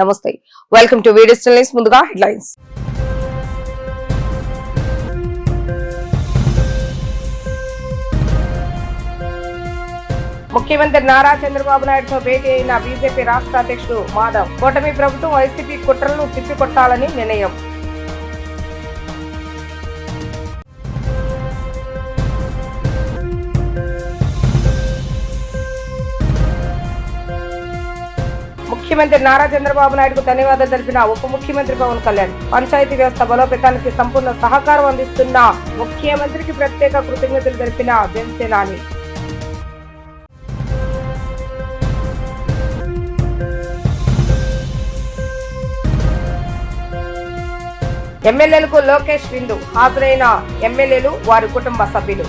నమస్తే, welcome to video news. ముందుగా headlines. ముఖ్యమంత్రి నారా చంద్రబాబు నాయుడుతో భేటీ అయిన బీజేపీ రాష్ట్ర అధ్యక్షుడు మాధవ్. కూటమి ప్రభుత్వం వైసీపీ కుట్రలను తిప్పికొట్టాలని నిర్ణయం. ముఖ్యమంత్రి నారా చంద్రబాబు నాయుడుకు ధన్యవాదాలు తెలిపిన ఉప ముఖ్యమంత్రి పవన్ కళ్యాణ్. పంచాయతీ వ్యవస్థ బలోపేతానికి సంపూర్ణ సహకారం అందిస్తున్న ముఖ్యమంత్రికి ప్రత్యేక కృతజ్ఞతలు తెలిపిన జనసేనాని. ఎమ్మెల్యేలకు లోకేష్ విందు. హాజరైన ఎమ్మెల్యేలు, వారి కుటుంబ సభ్యులు.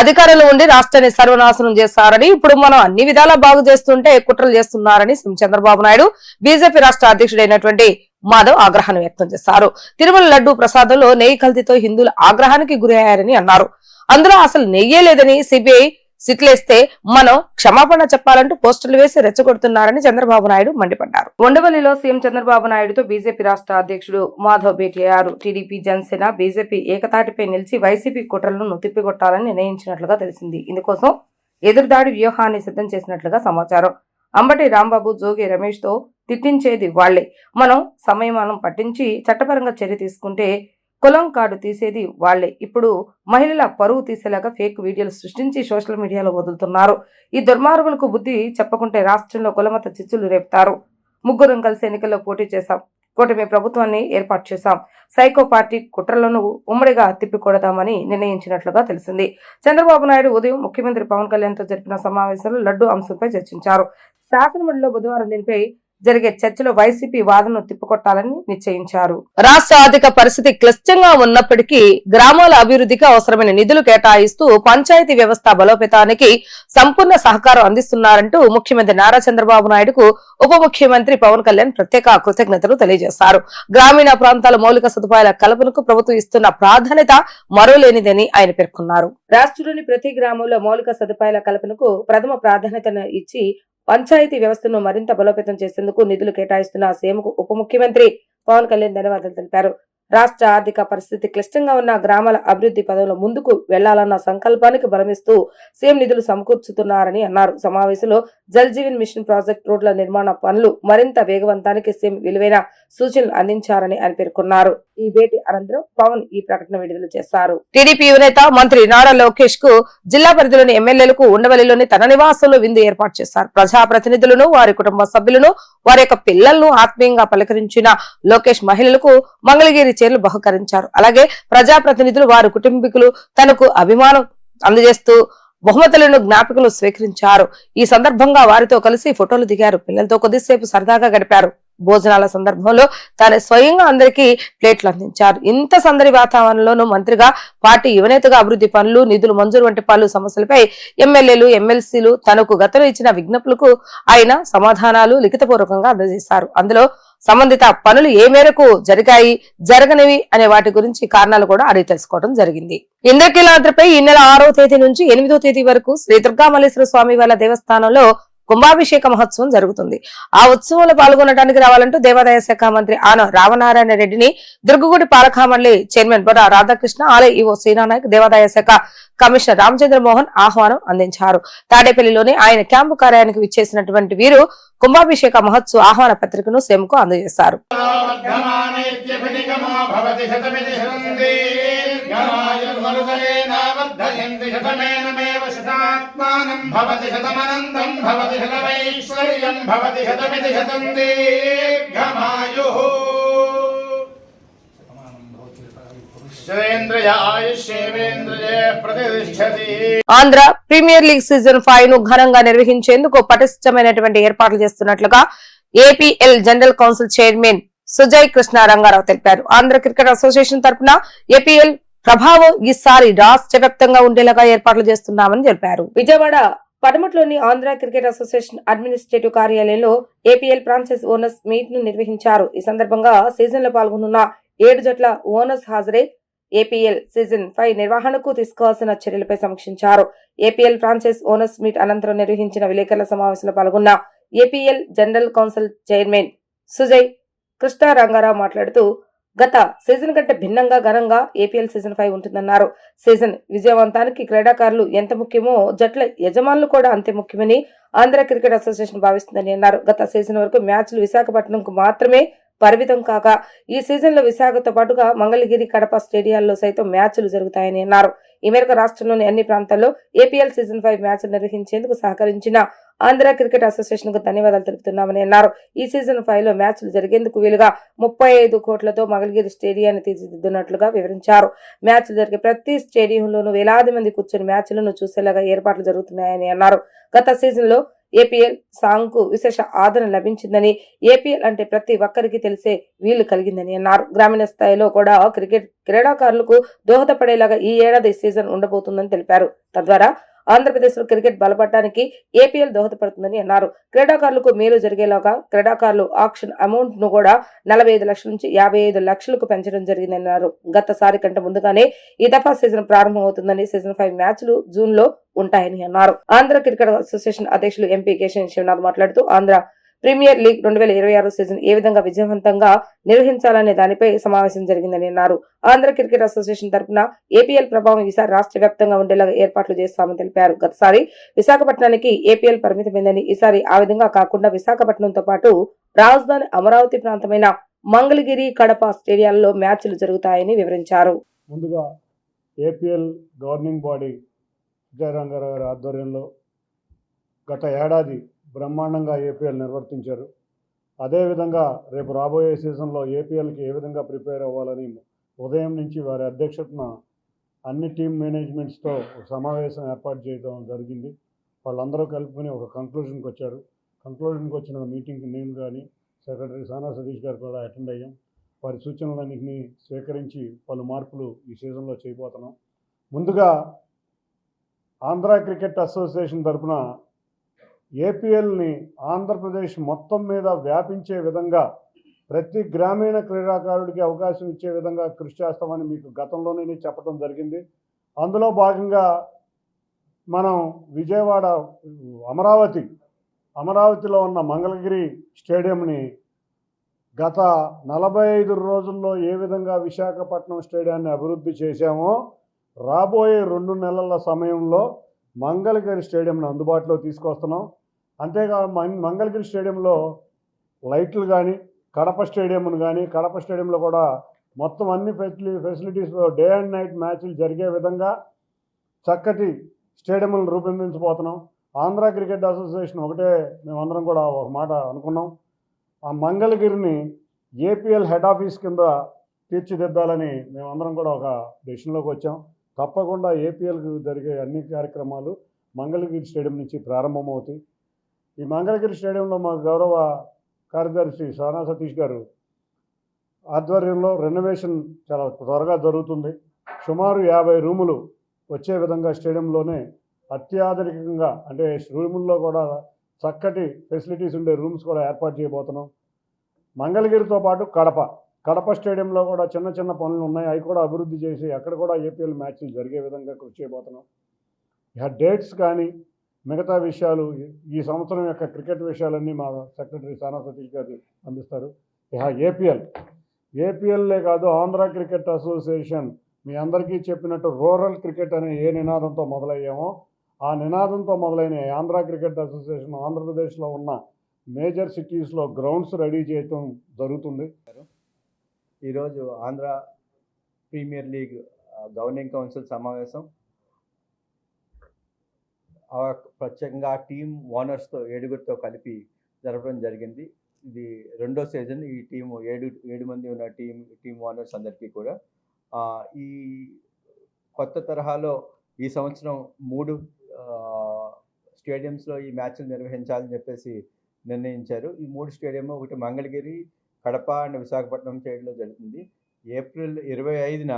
అధికారంలో ఉండి రాష్ట్రాన్ని సర్వనాశనం చేస్తారని, ఇప్పుడు మనం అన్ని విధాలా బాగు చేస్తుంటే కుట్రలు చేస్తున్నారని సీఎం చంద్రబాబు నాయుడు బీజేపీ రాష్ట్ర అధ్యక్షుడైనటువంటి మాధవ్ ఆగ్రహాన్ని వ్యక్తం చేశారు. తిరుమల లడ్డూ ప్రసాదంలో నెయ్యి కల్తీతో హిందువులు ఆగ్రహానికి గురయ్యారని అన్నారు. అందులో అసలు నెయ్యే లేదని సిబిఐ సిట్లేస్తే మనం క్షమాపణ చెప్పాలంటూ పోస్టర్లు వేసి రెచ్చగొడుతున్నారని చంద్రబాబు నాయుడు మండిపడ్డారు. ఉండవల్లిలో సీఎం చంద్రబాబు నాయుడుతో బీజేపీ రాష్ట్ర అధ్యక్షుడు మాధవ్ భేటీ అయ్యారు. టీడీపీ, జనసేన, బీజేపీ ఏకతాటిపై నిలిచి వైసీపీ కుట్రలను తిప్పికొట్టాలని నిర్ణయించినట్లుగా తెలిసింది. ఇందుకోసం ఎదురుదాడి వ్యూహాన్ని సిద్ధం చేసినట్లుగా సమాచారం. అంబటి రాంబాబు, జోగి రమేష్ తో తిట్టించేది వాళ్లే, మనం సమయమానం పట్టించి చట్టపరంగా చర్య తీసుకుంటే కులం కార్డు తీసేది వాళ్లే. ఇప్పుడు మహిళల పరువు తీసేలాగా ఫేక్ వీడియోలు సృష్టించి సోషల్ మీడియాలో వదులుతున్నారు. ఈ దుర్మార్గులకు బుద్ధి చెప్పకుంటే రాష్ట్రంలో కులమత చిచ్చులు రేపుతారు. ముగ్గురం కలిసి ఎన్నికల్లో పోటీ చేశాం. కూటమి ప్రభుత్వాన్ని ఏర్పాటు చేశాం. సైకో పార్టీ కుట్రలను ఉమ్మడిగా తిప్పికొడదామని నిర్ణయించినట్లుగా తెలిసింది. చంద్రబాబు నాయుడు ఉదయం ముఖ్యమంత్రి పవన్ కళ్యాణ్ తో జరిపిన సమావేశంలో లడ్డూ అంశంపై చర్చించారు. శాసనమండలిలో బుధవారం దీనిపై జరిగే చర్చలో వైసీపీ వాదనను తిప్పికొట్టాలని నిశ్చయించారు. రాష్ట్ర ఆర్థిక పరిస్థితి క్లిష్టంగా ఉన్నప్పటికీ గ్రామాల అభివృద్ధికి అవసరమైన నిధులు కేటాయిస్తూ పంచాయతీ వ్యవస్థ బలోపేతానికి సంపూర్ణ సహకారం అందిస్తున్నారంటూ ముఖ్యమంత్రి నారా చంద్రబాబు నాయుడుకు ఉప ముఖ్యమంత్రి పవన్ కళ్యాణ్ ప్రత్యేక కృతజ్ఞతలు తెలియజేశారు. గ్రామీణ ప్రాంతాల మౌలిక సదుపాయాల కల్పనకు ప్రభుత్వం ఇస్తున్న ప్రాధాన్యత మరోలేనిదని ఆయన పేర్కొన్నారు. రాష్ట్రంలోని ప్రతి గ్రామంలో మౌలిక సదుపాయాల కల్పనకు ప్రథమ ప్రాధాన్యతను ఇచ్చి పంచాయతీ వ్యవస్థను మరింత బలోపేతం చేసేందుకు నిధులు కేటాయిస్తున్న సీఎంకు ఉప ముఖ్యమంత్రి పవన్ కళ్యాణ్ ధన్యవాదాలు తెలిపారు. రాష్ట్ర ఆర్థిక పరిస్థితి క్లిష్టంగా ఉన్న గ్రామాల అభివృద్ధి పదంలో ముందుకు వెళ్లాలన్న సంకల్పానికి బలమిస్తూ సీఎం నిధులు సమకూర్చుతున్నారని అన్నారు. సమావేశంలో జల్ జీవన్ మిషన్ ప్రాజెక్ట్ రోడ్ల నిర్మాణ పనులు మరింత వేగవంతానికి సీఎం విలువైన సూచనలు అందించారని ఆయన పేర్కొన్నారు. ఈ భేటీ అనంతరం పవన్ ఈ ప్రకటన విడుదల చేశారు. టీడీపీ యువనేత మంత్రి నారా లోకేష్ కు జిల్లా పరిధిలోని ఎమ్మెల్యేలకు ఉండవల్లిలోని తన నివాసంలో విందు ఏర్పాటు చేశారు. ప్రజాప్రతినిధులను, వారి కుటుంబ సభ్యులను, వారి యొక్క పిల్లలను ఆత్మీయంగా పలకరించిన లోకేష్ మహిళలకు మంగళగిరి చీరలు బహుకరించారు. అలాగే ప్రజాప్రతినిధులు, వారి కుటుంబీకులు తనకు అభిమానం అందజేస్తూ బహుమతులను, జ్ఞాపికలు స్వీకరించారు. ఈ సందర్భంగా వారితో కలిసి ఫోటోలు దిగారు. పిల్లలతో కొద్దిసేపు సరదాగా గడిపారు. భోజనాల సందర్భంలో తాను స్వయంగా అందరికీ ప్లేట్లు అందించారు. ఇంత సందడి వాతావరణంలోనూ మంత్రిగా, పార్టీ యువనేతగా అభివృద్ధి పనులు, నిధులు మంజూరు వంటి పలు సమస్యలపై ఎమ్మెల్యేలు, ఎమ్మెల్సీలు తనకు గతంలో ఇచ్చిన విజ్ఞప్తులకు ఆయన సమాధానాలు లిఖితపూర్వకంగా అందజేశారు. అందులో సంబంధిత పనులు ఏ మేరకు జరిగాయి, జరగనివి అనే వాటి గురించి కారణాలు కూడా అడిగి తెలుసుకోవడం జరిగింది. ఇంద్రకీలాద్రిపై ఈ నెల 6వ తేదీ నుంచి 8వ తేదీ వరకు శ్రీ దుర్గామల్లేశ్వర స్వామి వారి దేవస్థానంలో కుంభాభిషేక మహోత్సవం జరుగుతుంది. ఆ ఉత్సవంలో పాల్గొనడానికి రావాలంటూ దేవాదాయ శాఖ మంత్రి ఆన రామనారాయణ రెడ్డిని దుర్గగుడి పాలక మండలి చైర్మన్ బొర్రా రాధాకృష్ణ, ఆలయ ఈవో శ్రీనానాయక్, దేవాదాయ శాఖ కమిషనర్ రామచంద్ర మోహన్ ఆహ్వానం అందించారు. తాడేపల్లిలోని ఆయన క్యాంపు కార్యాలయానికి విచ్చేసినటువంటి వీరు కుంభాభిషేక మహోత్సవ ఆహ్వాన పత్రికను సీఎంకు అందజేశారు. ఆంధ్ర ప్రీమియర్ లీగ్ సీజన్ 5 ను ఘనంగా నిర్వహించేందుకు పటిష్టమైనటువంటి ఏర్పాట్లు చేస్తున్నట్లుగా APL general council chairman Sujay Krishna Rangarao తెలిపారు. ఆంధ్ర క్రికెట్ అసోసియేషన్ తరఫున ఏపీఎల్ ప్రభావం ఈసారి రాష్ట్ర వ్యాప్తంగా ఉండేలాగా ఏర్పాట్లు చేస్తున్నామని తెలిపారు. విజయవాడ పడమట్లోని ఆంధ్ర క్రికెట్ అసోసియేషన్ అడ్మినిస్ట్రేటివ్ కార్యాలయంలో ఏపీఎల్ ఫ్రాంచైజ్ ఓనర్స్ మీట్ ను నిర్వహించారు. ఈ సందర్భంగా సీజన్ లో పాల్గొనున్న 7 జట్ల ఓనర్స్ హాజరై ఏపీఎల్ సీజన్ 5 నిర్వహణకు తీసుకోవాల్సిన చర్యలపై సమీక్షించారు. ఏపీఎల్ ఫ్రాంచైజ్ ఓనర్స్ మీట్ అనంతరం నిర్వహించిన విలేకరుల సమావేశంలో పాల్గొన్న APL general council chairman Sujay Krishnarangarao మాట్లాడుతూ గత సీజన్ కంటే భిన్నంగా ఘనంగా ఏపీఎల్ సీజన్ 5 ఉంటుందన్నారు. సీజన్ విజయవంతానికి క్రీడాకారులు ఎంత ముఖ్యమో జట్ల యజమానులు కూడా అంతే ముఖ్యమని ఆంధ్ర క్రికెట్ అసోసియేషన్ భావిస్తుందని అన్నారు. గత సీజన్ వరకు మ్యాచ్లు విశాఖపట్నంకు మాత్రమే పరిమితం కాక ఈ సీజన్ లో విశాఖతో పాటుగా మంగళగిరి, కడప స్టేడియాల్లో సైతం మ్యాచ్లు జరుగుతాయని అన్నారు. ఈ మేరకు రాష్ట్రంలోని అన్ని ప్రాంతాల్లో ఏపీఎల్ సీజన్ 5 మ్యాచ్లు నిర్వహించేందుకు సహకరించిన ఆంధ్ర క్రికెట్ అసోసియేషన్ కు ధన్యవాదాలు తెలుపుతున్నామని అన్నారు. ఈ సీజన్ 5 లో మ్యాచ్లు జరిగేందుకు వీలుగా 35 కోట్లతో మంగళగిరి స్టేడియాన్ని తీర్చిదిద్దున్నట్లుగా వివరించారు. మ్యాచ్లు జరిగే ప్రతి స్టేడియంలోనూ వేలాది మంది కూర్చొని మ్యాచ్లను చూసేలాగా ఏర్పాట్లు జరుగుతున్నాయని అన్నారు. గత సీజన్ లో ఏపీఎల్ సాంగ్ కు విశేష ఆదరణ లభించిందని, ఏపీఎల్ అంటే ప్రతి ఒక్కరికి తెలిసే వీలు కలిగిందని అన్నారు. గ్రామీణ స్థాయిలో కూడా క్రికెట్ క్రీడాకారులకు దోహదపడేలాగా ఈ ఏడాది సీజన్ ఉండబోతుందని తెలిపారు. తద్వారా ఆంధ్రప్రదేశ్ లో క్రికెట్ బలపడటానికి ఏపీఎల్ దోహదపడుతుందని అన్నారు. క్రీడాకారులకు మేలు జరిగేలాగా క్రీడాకారులు ఆక్షన్ అమౌంట్ ను కూడా 45 లక్షల నుంచి 55 లక్షలకు పెంచడం జరిగిందని అన్నారు. గతసారి కంటే ముందుగానే ఈ దఫా సీజన్ ప్రారంభం అవుతుందని, సీజన్ 5 మ్యాచ్లు జూన్ లో ఉంటాయని అన్నారు. ఆంధ్ర క్రికెట్ అసోసియేషన్ అధ్యక్షులు ఎంపీ కేశవ్ శివనాథ్ మాట్లాడుతూ ఆంధ్ర ప్రీమియర్ లీగ్ 2026 సీజన్ ఏ విధంగా విజయవంతంగా నిర్వహించాలనే దానిపై సమావేశం జరిగిందని అన్నారు. ఆంధ్ర క్రికెట్ అసోసియేషన్ తరఫున ఏపీఎల్ ప్రభావం ఈసారి రాష్ట్ర వ్యాప్తంగా ఉండేలాగా ఏర్పాట్లు చేస్తామని తెలిపారు. గతసారి విశాఖపట్నానికి ఏపీఎల్ పరిమితమైందని, ఈసారి ఆ విధంగా కాకుండా విశాఖపట్నంతో పాటు రాజధాని అమరావతి ప్రాంతమైన మంగళగిరి, కడప స్టేడియాల్లో మ్యాచ్లు జరుగుతాయని వివరించారు. ముందుగా ఏపీఎల్ గవర్నింగ్ బాడీ విజయరంగారావు గారి ఆధ్వర్యంలో గత ఏడాది బ్రహ్మాండంగా ఏపీఎల్ నిర్వర్తించారు. అదేవిధంగా రేపు రాబోయే సీజన్లో ఏపీఎల్కి ఏ విధంగా ప్రిపేర్ అవ్వాలని ఉదయం నుంచి వారి అధ్యక్షతన అన్ని టీమ్ మేనేజ్మెంట్స్తో ఒక సమావేశం ఏర్పాటు చేయడం జరిగింది. వాళ్ళందరూ కలుపుకొని ఒక కంక్లూజన్కి వచ్చారు. కంక్లూజన్కి వచ్చిన మీటింగ్కి నేను కానీ సెక్రటరీ సానా సతీష్ గారు కూడా అటెండ్ అయ్యాం. వారి సూచనలన్నింటినీ స్వీకరించి పలు మార్పులు ఈ సీజన్లో చేయబోతున్నాం. ముందుగా ఆంధ్ర క్రికెట్ అసోసియేషన్ తరఫున ఏపీఎల్ని ఆంధ్రప్రదేశ్ మొత్తం మీద వ్యాపించే విధంగా ప్రతి గ్రామీణ క్రీడాకారుడికి అవకాశం ఇచ్చే విధంగా కృషి చేస్తామని మీకు గతంలోనే చెప్పడం జరిగింది. అందులో భాగంగా మనం విజయవాడ అమరావతిలో ఉన్న మంగళగిరి స్టేడియంని గత 45 రోజుల్లో ఏ విధంగా విశాఖపట్నం స్టేడియాన్ని అభివృద్ధి చేశామో రాబోయే 2 నెలల సమయంలో మంగళగిరి స్టేడియంను అందుబాటులో తీసుకొస్తున్నాం. అంతేకాదు మంగళగిరి స్టేడియంలో లైట్లు కానీ, కడప స్టేడియంలో కూడా మొత్తం అన్ని ఫెసిలిటీస్లో డే అండ్ నైట్ మ్యాచ్లు జరిగే విధంగా చక్కటి స్టేడియంలను రూపొందించబోతున్నాం. ఆంధ్ర క్రికెట్ అసోసియేషన్ ఒకటే మేమందరం కూడా ఒక మాట అనుకున్నాం. ఆ మంగళగిరిని ఏపీఎల్ హెడ్ ఆఫీస్ కింద తీర్చిదిద్దాలని మేమందరం కూడా ఒక డెసిషన్లోకి వచ్చాం. తప్పకుండా ఏపీఎల్కి జరిగే అన్ని కార్యక్రమాలు మంగళగిరి స్టేడియం నుంచి ప్రారంభమవుతాయి. ఈ మంగళగిరి స్టేడియంలో మా గౌరవ కార్యదర్శి సానా సతీష్ గారు ఆధ్వర్యంలో రెనోవేషన్ చాలా త్వరగా జరుగుతుంది. సుమారు 50 రూములు వచ్చే విధంగా స్టేడియంలోనే అత్యాధునికంగా, అంటే రూముల్లో కూడా చక్కటి ఫెసిలిటీస్ ఉండే రూమ్స్ కూడా ఏర్పాటు చేయబోతున్నాం. మంగళగిరితో పాటు కడప స్టేడియంలో కూడా చిన్న పనులు ఉన్నాయి. అవి కూడా అభివృద్ధి చేసి అక్కడ కూడా ఏపీఎల్ మ్యాచ్లు జరిగే విధంగా కృషి చేయబోతున్నాం. ఇక డేట్స్ కానీ మిగతా విషయాలు, ఈ సంవత్సరం యొక్క క్రికెట్ విషయాలన్నీ మా సెక్రటరీ సానా సతీష్ గారు అందిస్తారు. ఇక ఏపీఎల్లే కాదు, ఆంధ్ర క్రికెట్ అసోసియేషన్ మీ అందరికీ చెప్పినట్టు రూరల్ క్రికెట్ అనే ఏ నినాదంతో మొదలయ్యామో ఆ నినాదంతో మొదలైన ఆంధ్ర క్రికెట్ అసోసియేషన్ ఆంధ్రప్రదేశ్లో ఉన్న మేజర్ సిటీస్లో గ్రౌండ్స్ రెడీ చేయడం జరుగుతుంది. ఈరోజు Andhra premier league governing council సమావేశం ప్రత్యేకంగా టీమ్ ఓనర్స్తో 7గురితో కలిపి జరపడం జరిగింది. ఇది 2వ సీజన్. ఈ టీము 7 మంది ఉన్న టీమ్ ఓనర్స్ అందరికీ కూడా ఈ కొత్త తరహాలో ఈ సంవత్సరం 3 స్టేడియంస్లో ఈ మ్యాచ్లు నిర్వహించాలని చెప్పేసి నిర్ణయించారు. ఈ 3 స్టేడియం, ఒకటి మంగళగిరి, కడప అండ్ విశాఖపట్నం స్టేడియంలో జరుగుతుంది. ఏప్రిల్ 25న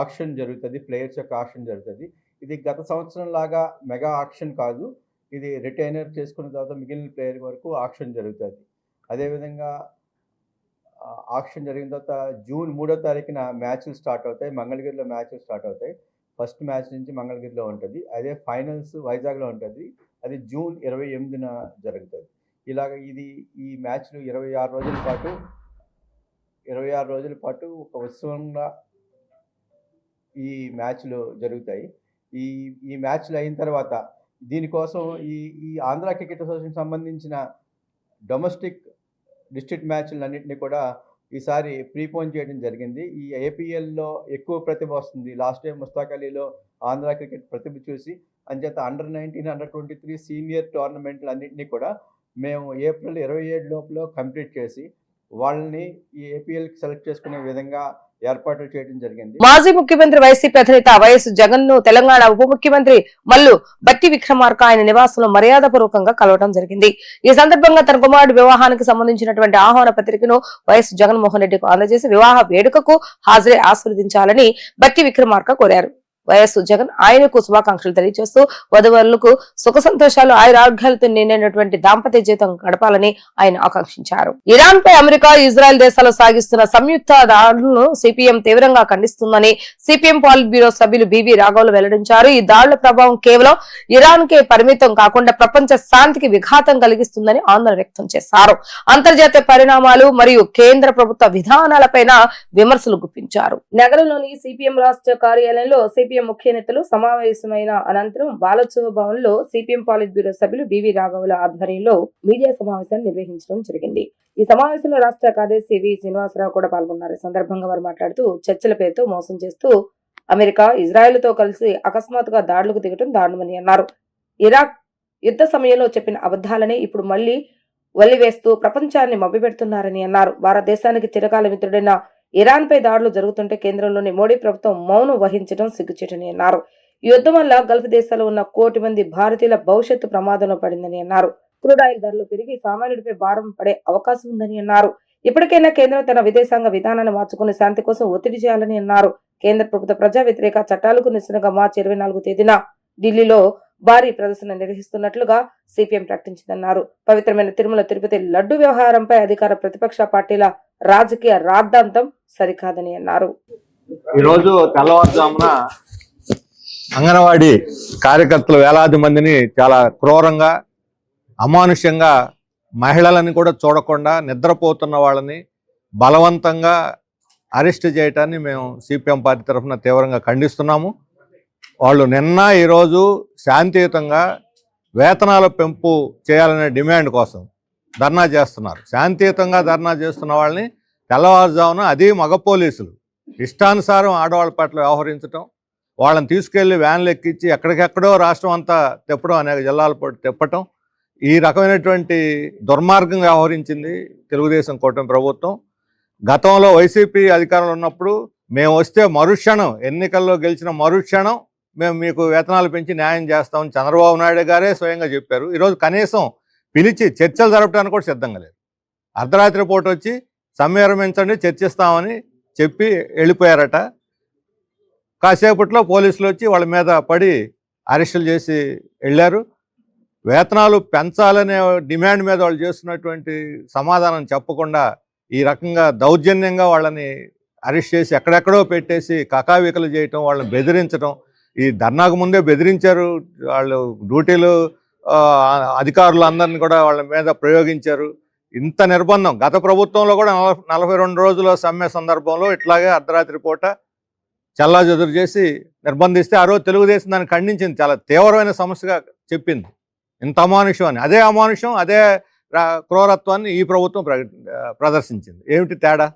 ఆక్షన్ జరుగుతుంది, ప్లేయర్స్ యొక్క ఆక్షన్ జరుగుతుంది. ఇది గత సంవత్సరం లాగా మెగా ఆక్షన్ కాదు. ఇది రిటైనర్ చేసుకున్న తర్వాత మిగిలిన ప్లేయర్ వరకు ఆక్షన్ జరుగుతుంది. అదేవిధంగా ఆక్షన్ జరిగిన తర్వాత జూన్ 3వ తారీఖున మ్యాచ్లు స్టార్ట్ అవుతాయి. మంగళగిరిలో మ్యాచ్లు స్టార్ట్ అవుతాయి. ఫస్ట్ మ్యాచ్ నుంచి మంగళగిరిలో ఉంటుంది. అదే ఫైనల్స్ వైజాగ్లో ఉంటుంది. అది జూన్ 28న జరుగుతుంది. ఇలాగ ఈ మ్యాచ్లు 26 రోజుల పాటు ఒక ఉత్సవంగా ఈ మ్యాచ్లు జరుగుతాయి. ఈ మ్యాచ్లు అయిన తర్వాత దీనికోసం ఈ ఆంధ్ర క్రికెట్ అసోసియేషన్ సంబంధించిన డొమెస్టిక్ డిస్ట్రిక్ట్ మ్యాచ్లన్నింటినీ కూడా ఈసారి ప్రీపోన్ చేయడం జరిగింది. ఈ ఏపీఎల్లో ఎక్కువ ప్రతిభ వస్తుంది. లాస్ట్ టైం ముస్తాక్ అలీలో ఆంధ్ర క్రికెట్ ప్రతిభ చూసి అంచేత అండర్-19, అండర్-23 సీనియర్ టోర్నమెంట్లు అన్నింటినీ కూడా మేము ఏప్రిల్ 27 లోపల కంప్లీట్ చేసి వాళ్ళని ఈ ఏపీఎల్కి సెలెక్ట్ చేసుకునే విధంగా ఏర్పాట్లు చేయడం జరిగింది. మాజీ ముఖ్యమంత్రి వైసీపీ అధినేత వైఎస్ జగన్ ను తెలంగాణ ఉప ముఖ్యమంత్రి మల్లు బట్టి విక్రమార్క ఆయన నివాసంలో మర్యాదపూర్వకంగా కలవడం జరిగింది. ఈ సందర్భంగా తన కుమారుడి వివాహానికి సంబంధించినటువంటి ఆహ్వాన పత్రికను వైఎస్ జగన్మోహన్ రెడ్డికి అందజేసి వివాహ వేడుకకు హాజరై ఆశీర్వదించాలని బట్టి విక్రమార్క కోరారు. వైఎస్ జగన్ ఆయనకు శుభాకాంక్షలు తెలియజేస్తూ వధువరులకు సుఖ సంతోషాలు ఆయురారోగ్యాలతో నిండినటువంటి దాంపత్య జీవితం గడపాలని ఆయన ఆకాంక్షించారు. ఇరాన్ పై అమెరికా, ఇజ్రాయెల్ దేశాలు సాగిస్తున్న సంయుక్త దాడులను సిపిఎం తీవ్రంగా ఖండిస్తుందని సిపిఎం పాలిట్ బ్యూరో సభ్యులు బివి రాఘవులు వెల్లడించారు. ఈ దాడుల ప్రభావం కేవలం ఇరాన్ కే పరిమితం కాకుండా ప్రపంచ శాంతికి విఘాతం కలిగిస్తుందని ఆందోళన వ్యక్తం చేశారు. అంతర్జాతీయ పరిణామాలు మరియు కేంద్ర ప్రభుత్వ విధానాలపైన విమర్శలు గుప్పించారు. నగరంలోని సిపిఎం రాష్ట్ర కార్యాలయంలో సిపిఎం ముఖ్య నేతలు సమావేశమైన అనంతరం బాలోత్సవ భవన్ లో సిపిఎం పాలిట్ బ్యూరో సభ్యులు బివి రాఘవుల ఆధ్వర్యంలో మీడియా సమావేశాన్ని నిర్వహించడం జరిగింది. ఈ సమావేశంలో రాష్ట్ర కార్యదర్శి వి శ్రీనివాసరావు కూడా పాల్గొన్నారు. ఈ సందర్భంగా వారు మాట్లాడుతూ చర్చల పేరుతో మోసం చేస్తూ అమెరికా, ఇజ్రాయెల్ తో కలిసి అకస్మాత్తుగా దాడులకు దిగటం దారుణమని అన్నారు. ఇరాక్ యుద్ధ సమయంలో చెప్పిన అబద్ధాలని ఇప్పుడు మళ్లీ వల్లివేస్తూ ప్రపంచాన్ని మభ్యపెడుతున్నారని అన్నారు. భారతదేశానికి చిరకాల మిత్రుడైన ఇరాన్ పై దాడులు జరుగుతుంటే కేంద్రంలోని మోడీ ప్రభుత్వం మౌనం వహించడం సిగ్గుచేటని అన్నారు. ఈ యుద్ధం వల్ల గల్ఫ్ దేశాల్లో ఉన్న 1 కోటి మంది భారతీయుల భవిష్యత్తు ప్రమాదంలో పడిందని అన్నారు. క్రూడ్ ఆయిల్ ధరలు పెరిగి సామాన్యుడిపై భారం పడే అవకాశం ఉందని అన్నారు. ఇప్పటికైనా కేంద్రం తన విదేశాంగ విధానాన్ని మార్చుకుని శాంతి కోసం ఒత్తిడి చేయాలని అన్నారు. కేంద్ర ప్రభుత్వ ప్రజా వ్యతిరేక చట్టాలకు నిరసనగా మార్చి 24వ తేదీన ఢిల్లీలో భారీ ప్రదర్శన నిర్వహిస్తున్నట్లుగా సిపిఎం ప్రకటించిందన్నారు. పవిత్రమైన తిరుమల తిరుపతి లడ్డు వ్యవహారంపై అధికార ప్రతిపక్ష పార్టీల రాజకీయ రాద్ధాంతం సరికాదని అన్నారు. ఈరోజు తెల్లవారుజామున అంగన్వాడీ కార్యకర్తలు వేలాది మందిని చాలా క్రూరంగా, అమానుష్యంగా, మహిళలని కూడా చూడకుండా నిద్రపోతున్న వాళ్ళని బలవంతంగా అరెస్ట్ చేయటాన్ని మేము సిపిఎం పార్టీ తరఫున తీవ్రంగా ఖండిస్తున్నాము. వాళ్ళు నిన్న ఈరోజు శాంతియుతంగా వేతనాల పెంపు చేయాలనే డిమాండ్ కోసం ధర్నా చేస్తున్నారు. శాంతియుతంగా ధర్నా చేస్తున్న వాళ్ళని తెల్లవారుజామున, అది మగ పోలీసులు ఇష్టానుసారం ఆడవాళ్ళ పట్ల వ్యవహరించడం, వాళ్ళని తీసుకెళ్లి వ్యాన్లు ఎక్కించి ఎక్కడికెక్కడో రాష్ట్రం అంతా తిప్పడం, అనేక జిల్లాల పాటు తిప్పటం, ఈ రకమైనటువంటి దుర్మార్గం వ్యవహరించింది తెలుగుదేశం కూటమి ప్రభుత్వం. గతంలో వైసీపీ అధికారంలో ఉన్నప్పుడు మేము వస్తే మరుక్షణం, ఎన్నికల్లో గెలిచిన మరుక్షణం మేము మీకు వేతనాలు పెంచి న్యాయం చేస్తామని చంద్రబాబు నాయుడు గారే స్వయంగా చెప్పారు. ఈరోజు కనీసం పిలిచి చర్చలు జరపడానికి కూడా సిద్ధంగా లేదు. అర్ధరాత్రి పూట వచ్చి సమ్మె విరమించండి, చర్చిస్తామని చెప్పి వెళ్ళిపోయారట. కాసేపట్లో పోలీసులు వచ్చి వాళ్ళ మీద పడి అరెస్టులు చేసి వెళ్ళారు. వేతనాలు పెంచాలనే డిమాండ్ మీద వాళ్ళు చేస్తున్నటువంటి సమాధానం చెప్పకుండా ఈ రకంగా దౌర్జన్యంగా వాళ్ళని అరెస్ట్ చేసి ఎక్కడెక్కడో పెట్టేసి కకావికలు చేయటం, వాళ్ళని బెదిరించడం. ఈ ధర్నాకు ముందే బెదిరించారు. వాళ్ళు డ్యూటీలు అధికారులు అందరినీ కూడా వాళ్ళ మీద ప్రయోగించారు. ఇంత నిర్బంధం గత ప్రభుత్వంలో కూడా 42 రోజుల సమ్మె సందర్భంలో ఇట్లాగే అర్ధరాత్రి పూట చల్లాచెదురు చేసి నిర్బంధిస్తే ఆ రోజు తెలుగుదేశం దాన్ని ఖండించింది, చాలా తీవ్రమైన సమస్యగా చెప్పింది. ఇంత అమానుషం అని. అదే అమానుషం, అదే క్రూరత్వాన్ని ఈ ప్రభుత్వం ప్రదర్శించింది. ఏమిటి తేడా?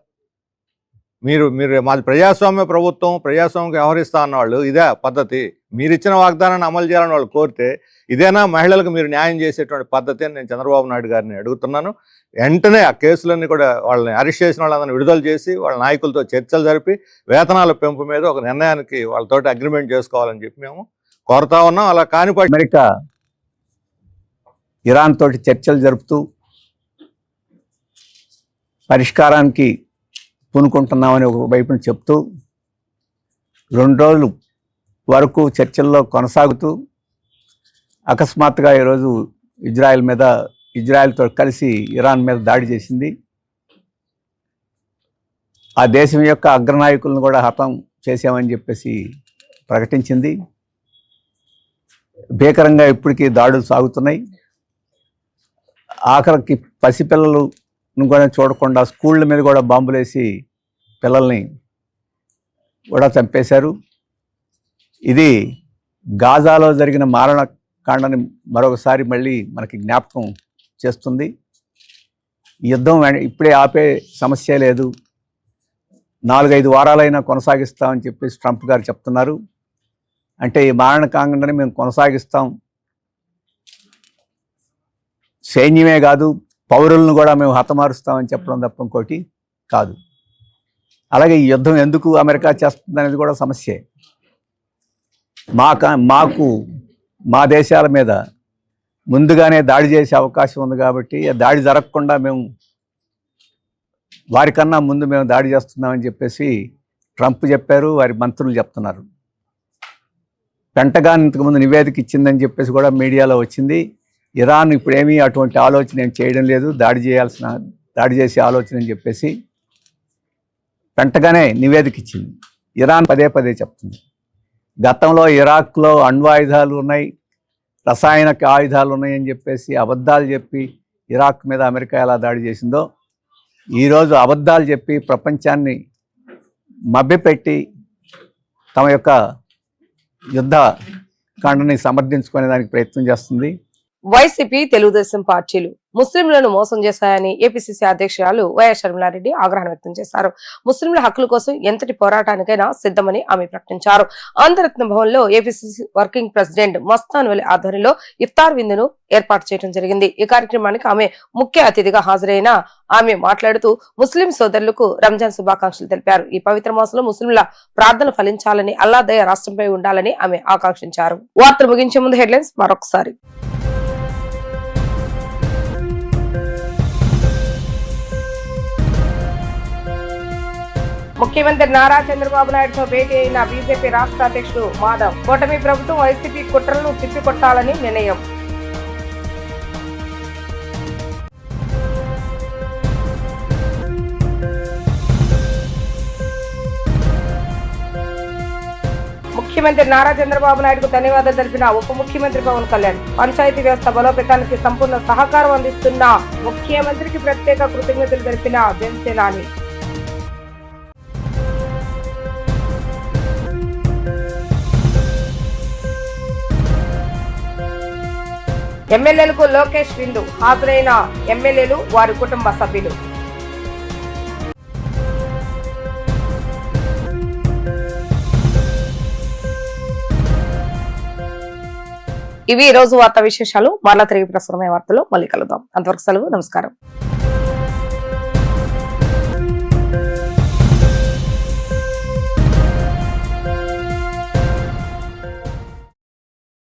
మీరు మాది ప్రజాస్వామ్య ప్రభుత్వం, ప్రజాస్వామ్యం వ్యవహరిస్తా అన్నవాళ్ళు ఇదే పద్ధతి. మీరు ఇచ్చిన వాగ్దానాన్ని అమలు చేయాలని వాళ్ళు కోరితే ఇదేనా మహిళలకు మీరు న్యాయం చేసేటువంటి పద్ధతి అని నేను చంద్రబాబు నాయుడు గారిని అడుగుతున్నాను. వెంటనే ఆ కేసులన్నీ కూడా వాళ్ళని అరెస్ట్ చేసిన వాళ్ళందరినీ విడుదల చేసి వాళ్ళ నాయకులతో చర్చలు జరిపి వేతనాల పెంపు మీద ఒక నిర్ణయానికి వాళ్ళతోటి అగ్రిమెంట్ చేసుకోవాలని చెప్పి మేము కోరుతా ఉన్నాం. అలా కానిపడి అమెరికా ఇరాన్ తోటి చర్చలు జరుపుతూ పరిష్కారానికి పూనుకుంటున్నామని ఒక వైపున చెప్తూ 2 రోజులు వరకు చర్చల్లో కొనసాగుతూ అకస్మాత్తుగా ఈరోజు ఇజ్రాయెల్తో కలిసి ఇరాన్ మీద దాడి చేసింది. ఆ దేశం యొక్క అగ్రనాయకులను కూడా హతం చేశామని చెప్పేసి ప్రకటించింది. భీకరంగా ఇప్పటికీ దాడులు సాగుతున్నాయి. ఆఖరికి పసిపిల్లలను కూడా చూడకుండా స్కూళ్ళ మీద కూడా బాంబులేసి పిల్లల్ని కూడా చంపేశారు. ఇది గాజాలో జరిగిన మారణకాండని మరొకసారి మళ్ళీ మనకి జ్ఞాపకం చేస్తుంది. ఈ యుద్ధం ఇప్పుడే ఆపే సమస్య లేదు, 4-5 వారాలైనా కొనసాగిస్తామని చెప్పేసి ట్రంప్ గారు చెప్తున్నారు. అంటే ఈ మారణకాండని మేము కొనసాగిస్తాం, సైన్యమే కాదు పౌరులను కూడా మేము హతమారుస్తామని చెప్పడం తప్ప ఇంకోటి కాదు. అలాగే ఈ యుద్ధం ఎందుకు అమెరికా చేస్తుంది అనేది కూడా సమస్యే. మాకు మా దేశాల మీద ముందుగానే దాడి చేసే అవకాశం ఉంది కాబట్టి ఆ దాడి జరగకుండా మేము వారికన్నా ముందు మేము దాడి చేస్తున్నామని చెప్పేసి ట్రంప్ చెప్పారు, వారి మంత్రులు చెప్తున్నారు. పెంటగాన్ ఇంతకుముందు నివేదిక ఇచ్చిందని చెప్పేసి కూడా మీడియాలో వచ్చింది. ఇరాన్ ఇప్పుడేమీ అటువంటి ఆలోచన ఏం చేయడం లేదు, దాడి చేసే ఆలోచన అని చెప్పేసి పెంటగానే నివేదిక ఇచ్చింది. ఇరాన్ పదే చెప్తుంది. గతంలో ఇరాక్లో అణ్వాయుధాలు ఉన్నాయి, రసాయనిక ఆయుధాలు ఉన్నాయని చెప్పేసి అబద్ధాలు చెప్పి ఇరాక్ మీద అమెరికా ఎలా దాడి చేసిందో, ఈరోజు అబద్ధాలు చెప్పి ప్రపంచాన్ని మభ్యపెట్టి తమ యొక్క యుద్ధ కాండని సమర్థించుకునే దానికి ప్రయత్నం చేస్తుంది. వైసీపీ తెలుగుదేశం పార్టీలు ముస్లింలను మోసం చేశాయని ఏపీసీసీ అధ్యక్షురాలు వైఎస్ షర్మిలారెడ్డి ఆగ్రహం వ్యక్తం చేశారు. ముస్లింల హక్కుల కోసం ఎంతటి పోరాటానికైనా సిద్ధమని ఆమె ప్రకటించారు. ఆంధ్రరత్న భవన్ లో ఏపీసీసీ వర్కింగ్ ప్రెసిడెంట్ మస్తాన్ వలి ఆధ్వర్యంలో ఇఫ్తార్ విందును ఏర్పాటు చేయడం జరిగింది. ఈ కార్యక్రమానికి ఆమె ముఖ్య అతిథిగా హాజరైన ఆమె మాట్లాడుతూ ముస్లిం సోదరులకు రంజాన్ శుభాకాంక్షలు తెలిపారు. ఈ పవిత్ర మాసంలో ముస్లింల ప్రార్థన ఫలించాలని, అల్లా దయ రాష్ట్రంపై ఉండాలని ఆమె ఆకాంక్షించారు. వార్తలు ముగించే ముందు హెడ్లైన్స్ మరొకసారి. ముఖ్యమంత్రి నారా చంద్రబాబు నాయుడుతో భేటీ అయిన బీజేపీ రాష్ట్ర అధ్యక్షుడు మాధవ్. కూటమి ప్రభుత్వం వైసీపీ కుట్రలను తిప్పికొట్టాలని నిర్ణయం. ముఖ్యమంత్రి నారా చంద్రబాబు నాయుడుకు ధన్యవాదాలు తెలిపిన ఉప ముఖ్యమంత్రి పవన్ కళ్యాణ్. పంచాయతీ వ్యవస్థ బలోపేతానికి సంపూర్ణ సహకారం అందిస్తున్న ముఖ్యమంత్రికి ప్రత్యేక కృతజ్ఞతలు తెలిపిన జనసేనాని. ఎమ్మెల్యేలకు లోకేష్ విందు. హాజరైన ఎమ్మెల్యేలు, వారి కుటుంబ సభ్యులు. ఇవి ఈ రోజు వార్తా విశేషాలు. మరలా తిరిగి ప్రసారమయ్యే వార్తలు మళ్ళీ కలుద్దాం. అంతవరకు సెలవు. నమస్కారం.